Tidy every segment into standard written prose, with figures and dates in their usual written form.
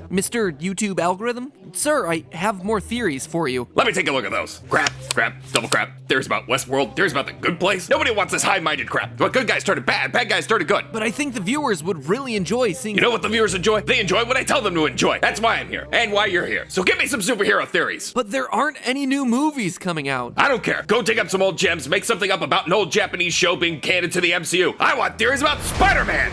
Mr. YouTube algorithm? Sir, I have more theories for you. Let me take a look at those. Crap, double crap. There's about Westworld. There's about The Good Place. Nobody wants this high-minded crap. What good guys started bad guys started good. But I think the viewers would really enjoy seeing— You know what the viewers enjoy? They enjoy what I tell them to enjoy. That's why I'm here, and why you're here. So give me some superhero theories. But there aren't any new movies coming out. I don't care. Go dig up some old gems, make something up about an old Japanese show being canon to the MCU. I want theories about Spider-Man.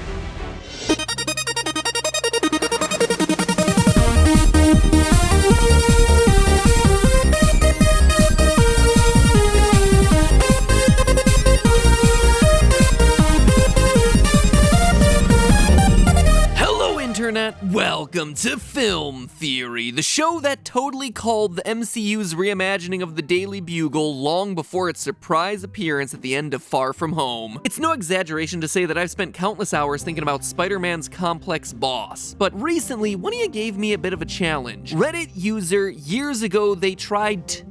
Welcome to Film Theory, the show that totally called the MCU's reimagining of the Daily Bugle long before its surprise appearance at the end of Far From Home. It's no exaggeration to say that I've spent countless hours thinking about Spider-Man's complex boss, but recently, one of you gave me a bit of a challenge. Reddit user, years ago, they tried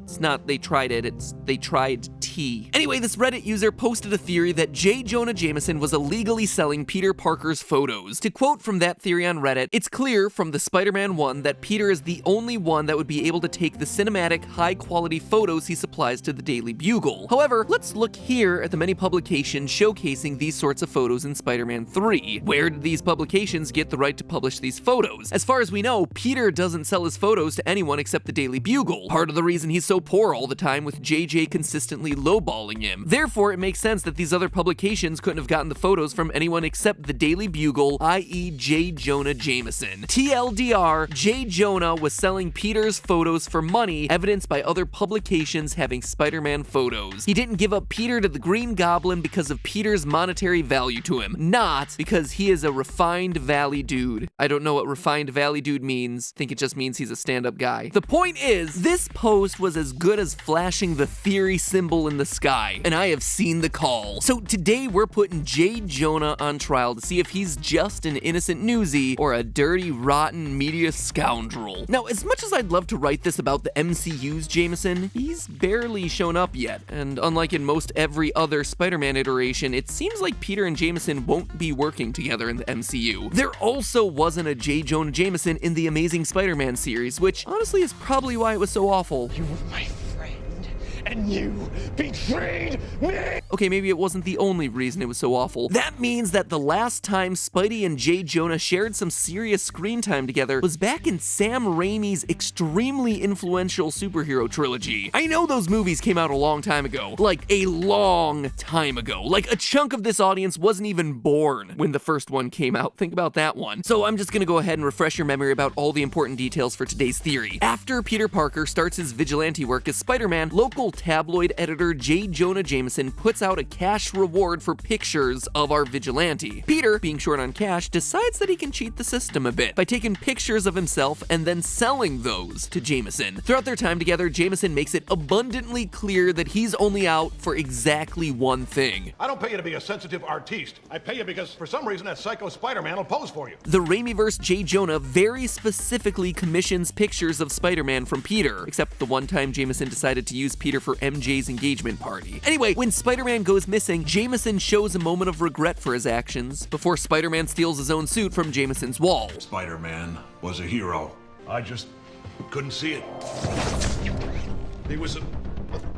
tea. Anyway, this Reddit user posted a theory that J. Jonah Jameson was illegally selling Peter Parker's photos. To quote from that theory on Reddit, it's clear from the Spider-Man 1 that Peter is the only one that would be able to take the cinematic, high-quality photos he supplies to the Daily Bugle. However, let's look here at the many publications showcasing these sorts of photos in Spider-Man 3. Where did these publications get the right to publish these photos? As far as we know, Peter doesn't sell his photos to anyone except the Daily Bugle. Part of the reason he's so poor all the time, with JJ consistently lowballing him. Therefore, it makes sense that these other publications couldn't have gotten the photos from anyone except the Daily Bugle, i.e. J. Jonah Jameson. TLDR, J. Jonah was selling Peter's photos for money, evidenced by other publications having Spider-Man photos. He didn't give up Peter to the Green Goblin because of Peter's monetary value to him, not because he is a refined valley dude. I don't know what refined valley dude means. I think it just means he's a stand-up guy. The point is, this post was as good as flashing the theory symbol in the sky, and I have seen the call. So today we're putting J. Jonah on trial to see if he's just an innocent newsie or a dirty, rotten media scoundrel. Now, as much as I'd love to write this about the MCU's Jameson, he's barely shown up yet, and unlike in most every other Spider-Man iteration, it seems like Peter and Jameson won't be working together in the MCU. There also wasn't a J. Jonah Jameson in the Amazing Spider-Man series, which honestly is probably why it was so awful. You were my friend, and you betrayed me! Okay, maybe it wasn't the only reason it was so awful. That means that the last time Spidey and J. Jonah shared some serious screen time together was back in Sam Raimi's extremely influential superhero trilogy. I know those movies came out a long time ago. Like, a long time ago. Like, a chunk of this audience wasn't even born when the first one came out. Think about that one. So I'm just gonna go ahead and refresh your memory about all the important details for today's theory. After Peter Parker starts his vigilante work as Spider-Man, local tabloid editor J. Jonah Jameson puts out a cash reward for pictures of our vigilante. Peter, being short on cash, decides that he can cheat the system a bit by taking pictures of himself and then selling those to Jameson. Throughout their time together, Jameson makes it abundantly clear that he's only out for exactly one thing. I don't pay you to be a sensitive artiste. I pay you because for some reason that psycho Spider-Man will pose for you. The Raimiverse J. Jonah very specifically commissions pictures of Spider-Man from Peter, except the one time Jameson decided to use Peter for MJ's engagement party. Anyway, when Spider-Man goes missing, Jameson shows a moment of regret for his actions before Spider-Man steals his own suit from Jameson's wall. Spider-Man was a hero. I just couldn't see it. He was a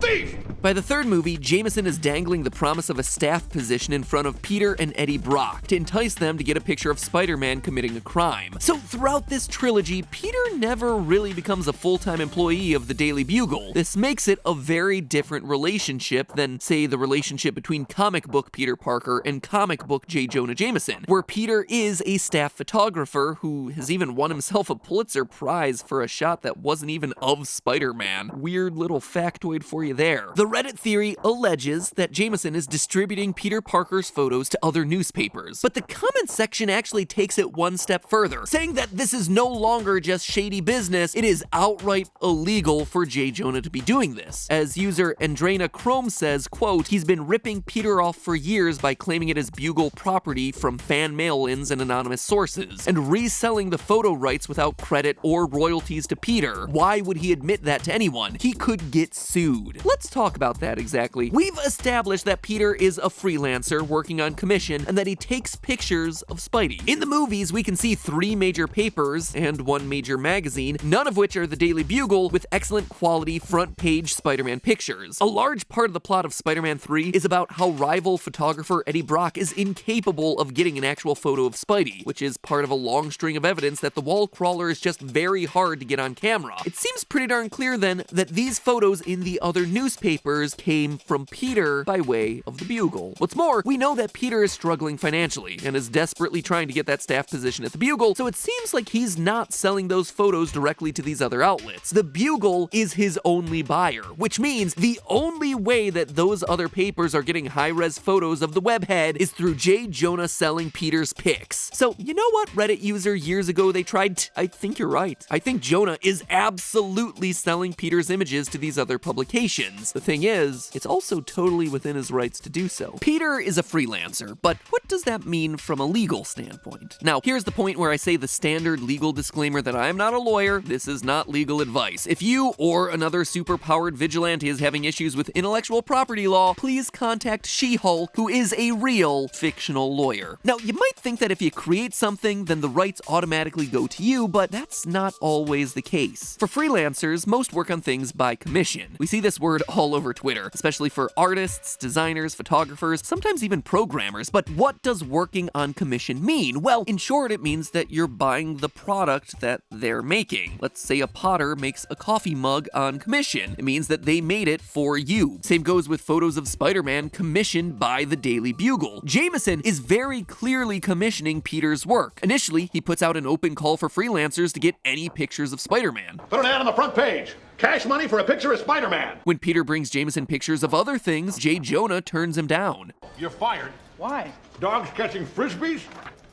thief! By the third movie, Jameson is dangling the promise of a staff position in front of Peter and Eddie Brock to entice them to get a picture of Spider-Man committing a crime. So throughout this trilogy, Peter never really becomes a full-time employee of the Daily Bugle. This makes it a very different relationship than, say, the relationship between comic book Peter Parker and comic book J. Jonah Jameson, where Peter is a staff photographer who has even won himself a Pulitzer Prize for a shot that wasn't even of Spider-Man. Weird little factoid for you there. The Reddit theory alleges that Jameson is distributing Peter Parker's photos to other newspapers, but the comment section actually takes it one step further, saying that this is no longer just shady business, it is outright illegal for J. Jonah to be doing this. As user Andrana Chrome says, quote, he's been ripping Peter off for years by claiming it as Bugle property from fan mail-ins and anonymous sources, and reselling the photo rights without credit or royalties to Peter. Why would he admit that to anyone? He could get sued. Let's talk talk about that exactly. We've established that Peter is a freelancer working on commission and that he takes pictures of Spidey. In the movies, we can see 3 major papers and 1 major magazine, none of which are the Daily Bugle, with excellent quality front-page Spider-Man pictures. A large part of the plot of Spider-Man 3 is about how rival photographer Eddie Brock is incapable of getting an actual photo of Spidey, which is part of a long string of evidence that the wall crawler is just very hard to get on camera. It seems pretty darn clear then that these photos in the other newspapers came from Peter by way of the Bugle. What's more, we know that Peter is struggling financially and is desperately trying to get that staff position at the Bugle, so it seems like he's not selling those photos directly to these other outlets. The Bugle is his only buyer, which means the only way that those other papers are getting high-res photos of the webhead is through J. Jonah selling Peter's pics. So, you know what Reddit user years ago they tried? I think you're right. I think Jonah is absolutely selling Peter's images to these other publications. The thing is, it's also totally within his rights to do so. Peter is a freelancer, but what does that mean from a legal standpoint? Now, here's the point where I say the standard legal disclaimer that I am not a lawyer, this is not legal advice. If you or another superpowered vigilante is having issues with intellectual property law, please contact She-Hulk, who is a real fictional lawyer. Now, you might think that if you create something, then the rights automatically go to you, but that's not always the case. For freelancers, most work on things by commission. We see this word all over Twitter, especially for artists, designers, photographers, sometimes even programmers. But what does working on commission mean? Well, in short, it means that you're buying the product that they're making. Let's say a potter makes a coffee mug on commission. It means that they made it for you. Same goes with photos of Spider-Man commissioned by the Daily Bugle. Jameson is very clearly commissioning Peter's work. Initially, he puts out an open call for freelancers to get any pictures of Spider-Man. Put an ad on the front page. Cash money for a picture of Spider-Man. When Peter brings Jameson pictures of other things, J. Jonah turns him down. You're fired. Why? Dogs catching frisbees?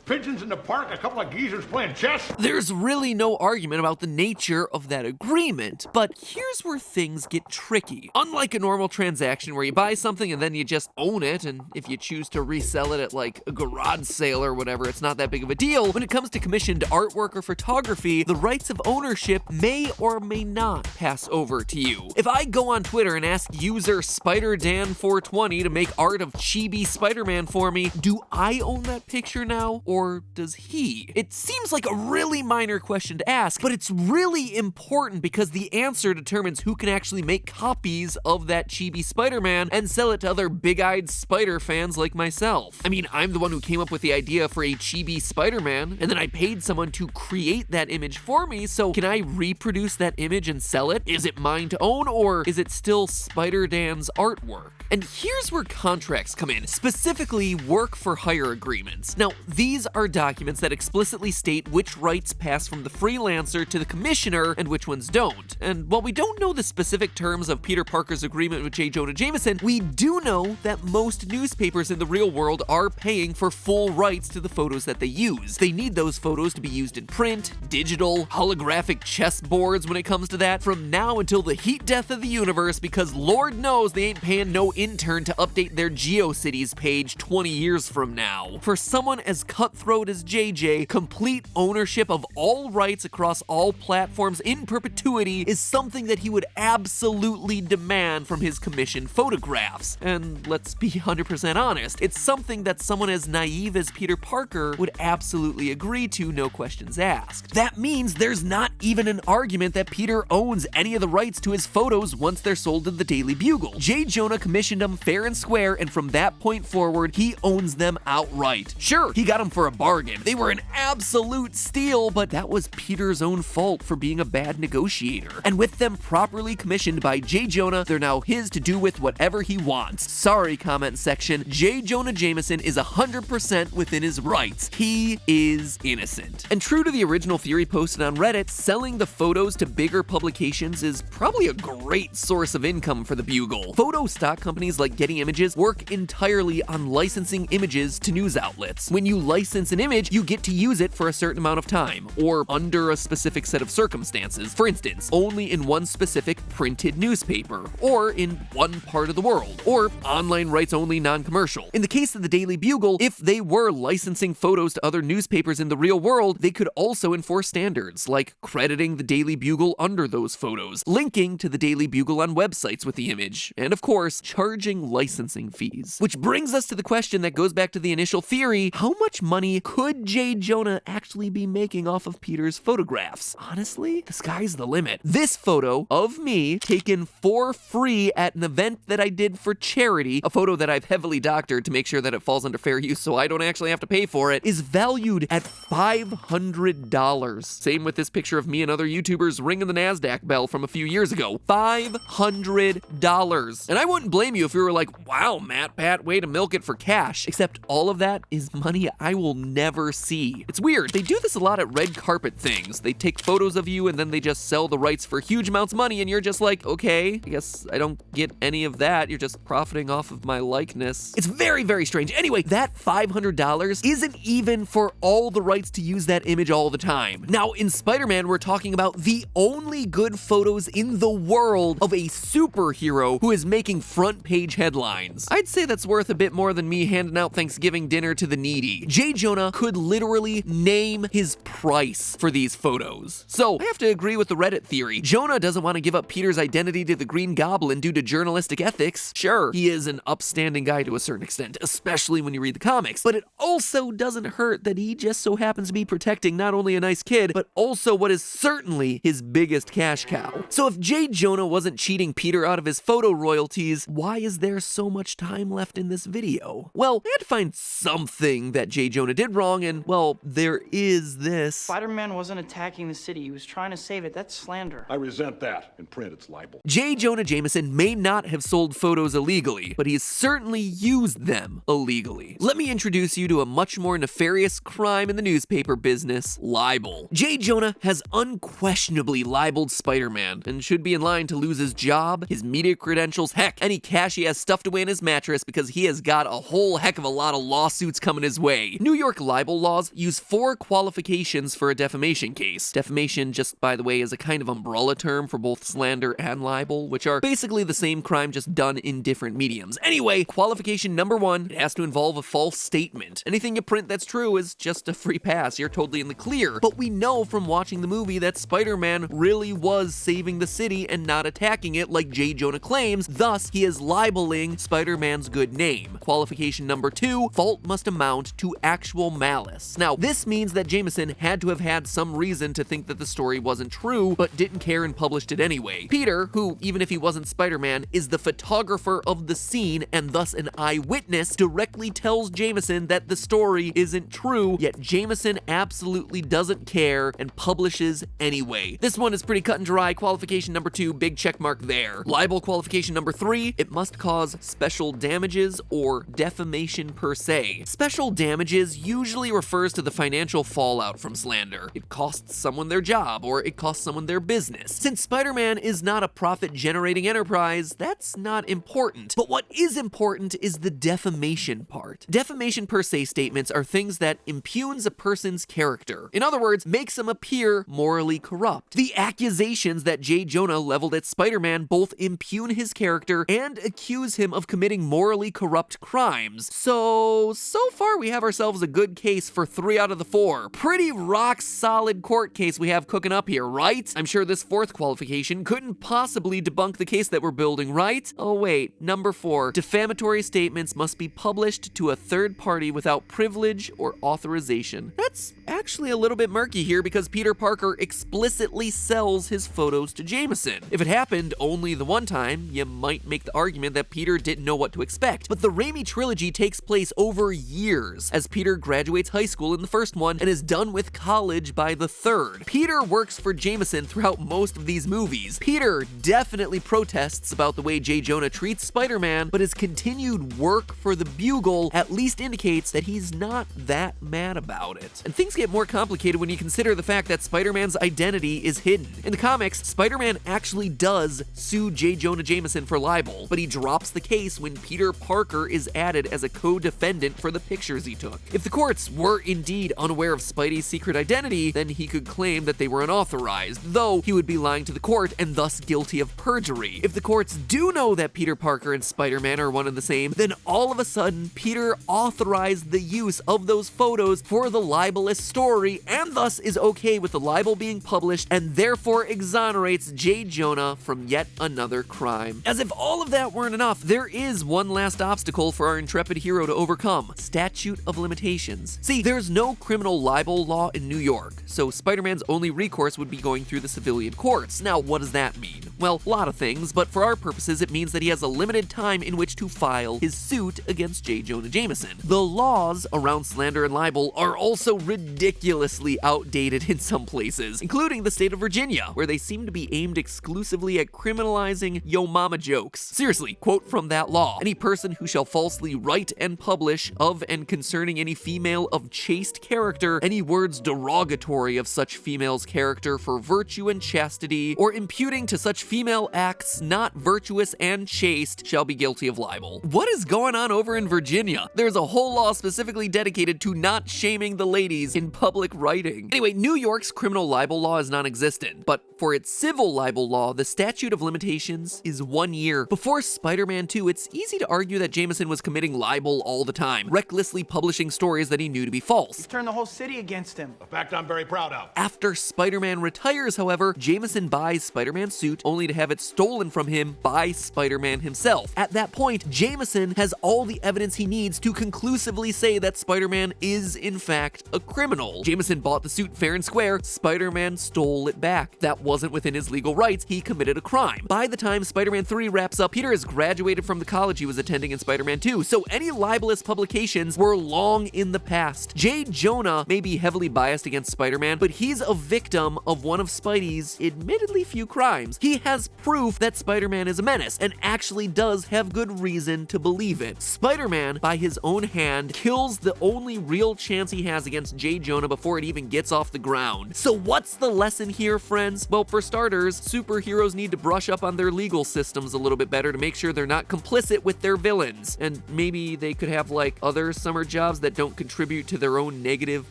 Pigeons in the park, a couple of geezers playing chess? There's really no argument about the nature of that agreement, but here's where things get tricky. Unlike a normal transaction where you buy something and then you just own it, and if you choose to resell it at like a garage sale or whatever, it's not that big of a deal. When it comes to commissioned artwork or photography, the rights of ownership may or may not pass over to you. If I go on Twitter and ask user SpiderDan420 to make art of chibi Spider-Man for me, do I own that picture now? Or does he? It seems like a really minor question to ask, but it's really important because the answer determines who can actually make copies of that chibi Spider-Man and sell it to other big-eyed Spider fans like myself. I mean, I'm the one who came up with the idea for a chibi Spider-Man, and then I paid someone to create that image for me, so can I reproduce that image and sell it? Is it mine to own, or is it still Spider-Dan's artwork? And here's where contracts come in, specifically work-for-hire agreements. Now, these are documents that explicitly state which rights pass from the freelancer to the commissioner and which ones don't. And while we don't know the specific terms of Peter Parker's agreement with J. Jonah Jameson, we do know that most newspapers in the real world are paying for full rights to the photos that they use. They need those photos to be used in print, digital, holographic chessboards when it comes to that, from now until the heat death of the universe, because Lord knows they ain't paying no intern to update their GeoCities page 20 years from now. For someone as cutthroat as JJ, complete ownership of all rights across all platforms in perpetuity is something that he would absolutely demand from his commissioned photographs. And let's be 100% honest, it's something that someone as naive as Peter Parker would absolutely agree to, no questions asked. That means there's not even an argument that Peter owns any of the rights to his photos once they're sold to the Daily Bugle. J. Jonah commissioned them fair and square, and from that point forward, he owns them outright. Sure, he got them for a bargain. They were an absolute steal, but that was Peter's own fault for being a bad negotiator. And with them properly commissioned by J. Jonah, they're now his to do with whatever he wants. Sorry, comment section, J. Jonah Jameson is 100% within his rights. He is innocent. And true to the original theory posted on Reddit, selling the photos to bigger publications is probably a great source of income for the Bugle. Photo stock companies like Getty Images work entirely on licensing images to news outlets. When you license license an image, you get to use it for a certain amount of time, or under a specific set of circumstances. For instance, only in one specific printed newspaper, or in one part of the world, or online rights only non-commercial. In the case of the Daily Bugle, if they were licensing photos to other newspapers in the real world, they could also enforce standards, like crediting the Daily Bugle under those photos, linking to the Daily Bugle on websites with the image, and of course, charging licensing fees. Which brings us to the question that goes back to the initial theory: how much money could J. Jonah actually be making off of Peter's photographs? Honestly, the sky's the limit. This photo of me, taken for free at an event that I did for charity, a photo that I've heavily doctored to make sure that it falls under fair use so I don't actually have to pay for it, is valued at $500. Same with this picture of me and other YouTubers ringing the NASDAQ bell from a few years ago. $500. And I wouldn't blame you if you were like, wow, Matpat, way to milk it for cash. Except all of that is money I will never see. It's weird. They do this a lot at red carpet things. They take photos of you and then they just sell the rights for huge amounts of money, and you're just like, okay, I guess I don't get any of that. You're just profiting off of my likeness. It's very, very strange. Anyway, that $500 isn't even for all the rights to use that image all the time. Now, in Spider-Man, we're talking about the only good photos in the world of a superhero who is making front page headlines. I'd say that's worth a bit more than me handing out Thanksgiving dinner to the needy. J. Jonah could literally name his price for these photos. So I have to agree with the Reddit theory. Jonah doesn't want to give up Peter's identity to the Green Goblin due to journalistic ethics. Sure, he is an upstanding guy to a certain extent, especially when you read the comics, but it also doesn't hurt that he just so happens to be protecting not only a nice kid, but also what is certainly his biggest cash cow. So if J. Jonah wasn't cheating Peter out of his photo royalties, why is there so much time left in this video? Well, I had to find something that J. Jonah did wrong, and well, there is this. Spider-Man wasn't attacking the city, he was trying to save it. That's slander. I resent that. In print, it's libel. J. Jonah Jameson may not have sold photos illegally, but he's certainly used them illegally. Let me introduce you to a much more nefarious crime in the newspaper business: libel. J. Jonah has unquestionably libeled Spider-Man and should be in line to lose his job, his media credentials, heck, any cash he has stuffed away in his mattress, because he has got a whole heck of a lot of lawsuits coming his way. New York libel laws use 4 qualifications for a defamation case. Defamation, just by the way, is a kind of umbrella term for both slander and libel, which are basically the same crime just done in different mediums. Anyway, qualification number 1, it has to involve a false statement. Anything you print that's true is just a free pass. You're totally in the clear. But we know from watching the movie that Spider-Man really was saving the city and not attacking it like J. Jonah claims, thus he is libeling Spider-Man's good name. Qualification number 2, fault must amount to actual malice. Now, this means that Jameson had to have had some reason to think that the story wasn't true, but didn't care and published it anyway. Peter, who, even if he wasn't Spider-Man, is the photographer of the scene and thus an eyewitness, directly tells Jameson that the story isn't true, yet Jameson absolutely doesn't care and publishes anyway. This one is pretty cut and dry. Qualification number 2, big check mark there. Libel qualification number 3, it must cause special damages or defamation per se. Special damages usually refers to the financial fallout from slander. It costs someone their job, or it costs someone their business. Since Spider-Man is not a profit-generating enterprise, that's not important. But what is important is the defamation part. Defamation per se statements are things that impugns a person's character. In other words, makes them appear morally corrupt. The accusations that J. Jonah leveled at Spider-Man both impugn his character and accuse him of committing morally corrupt crimes. So far we have ourselves a good case for 3 out of the 4. Pretty rock-solid court case we have cooking up here, right? I'm sure this 4th qualification couldn't possibly debunk the case that we're building, right? Oh wait, number 4, defamatory statements must be published to a third party without privilege or authorization. That's actually a little bit murky here because Peter Parker explicitly sells his photos to Jameson. If it happened only the one time, you might make the argument that Peter didn't know what to expect. But the Raimi trilogy takes place over years, as Peter graduates high school in the first one and is done with college by the third. Peter works for Jameson throughout most of these movies. Peter definitely protests about the way J. Jonah treats Spider-Man, but his continued work for the Bugle at least indicates that he's not that mad about it. And things get more complicated when you consider the fact that Spider-Man's identity is hidden. In the comics, Spider-Man actually does sue J. Jonah Jameson for libel, but he drops the case when Peter Parker is added as a co-defendant for the pictures he took. If If the courts were indeed unaware of Spidey's secret identity, then he could claim that they were unauthorized, though he would be lying to the court and thus guilty of perjury. If the courts do know that Peter Parker and Spider-Man are one and the same, then all of a sudden, Peter authorized the use of those photos for the libelous story, and thus is okay with the libel being published, and therefore exonerates J. Jonah from yet another crime. As if all of that weren't enough, there is one last obstacle for our intrepid hero to overcome: Statute of Limitations. See, there's no criminal libel law in New York, so Spider-Man's only recourse would be going through the civilian courts. Now, what does that mean? Well, a lot of things, but for our purposes, it means that he has a limited time in which to file his suit against J. Jonah Jameson. The laws around slander and libel are also ridiculously outdated in some places, including the state of Virginia, where they seem to be aimed exclusively at criminalizing yo mama jokes. Seriously, quote from that law: "Any person who shall falsely write and publish of and concerning any female of chaste character any words derogatory of such female's character for virtue and chastity, or imputing to such female acts not virtuous and chaste, shall be guilty of libel." What is going on over in Virginia? There's a whole law specifically dedicated to not shaming the ladies in public writing. Anyway, New York's criminal libel law is non-existent, but for its civil libel law, the statute of limitations is 1 year. Before Spider-Man 2, it's easy to argue that Jameson was committing libel all the time, recklessly publishing stories that he knew to be false. Turned the whole city against him. A fact I'm very proud of. After Spider-Man retires, however, Jameson buys Spider-Man's suit only to have it stolen from him by Spider-Man himself. At that point, Jameson has all the evidence he needs to conclusively say that Spider-Man is, in fact, a criminal. Jameson bought the suit fair and square, Spider-Man stole it back. That wasn't within his legal rights, he committed a crime. By the time Spider-Man 3 wraps up, Peter has graduated from the college he was attending in Spider-Man 2, so any libelous publications were long in the past. J. Jonah may be heavily biased against Spider-Man, but he's a victim of one of Spidey's admittedly few crimes. He has proof that Spider-Man is a menace, and actually does have good reason to believe it. Spider-Man, by his own hand, kills the only real chance he has against J. Jonah before it even gets off the ground. So what's the lesson here, friends? Well, for starters, superheroes need to brush up on their legal systems a little bit better to make sure they're not complicit with their villains. And maybe they could have, like, other summer jobs that don't contribute to their own negative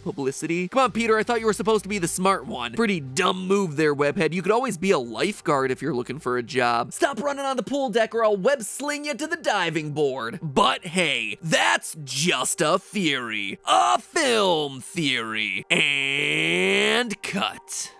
publicity. Come on, Peter, I thought you were supposed to be the smart one. Pretty dumb move there, webhead. You could always be a lifeguard if you're looking for a job. Stop running on the pool deck or I'll web sling you to the diving board. But hey, that's just a theory. A film theory. And cut.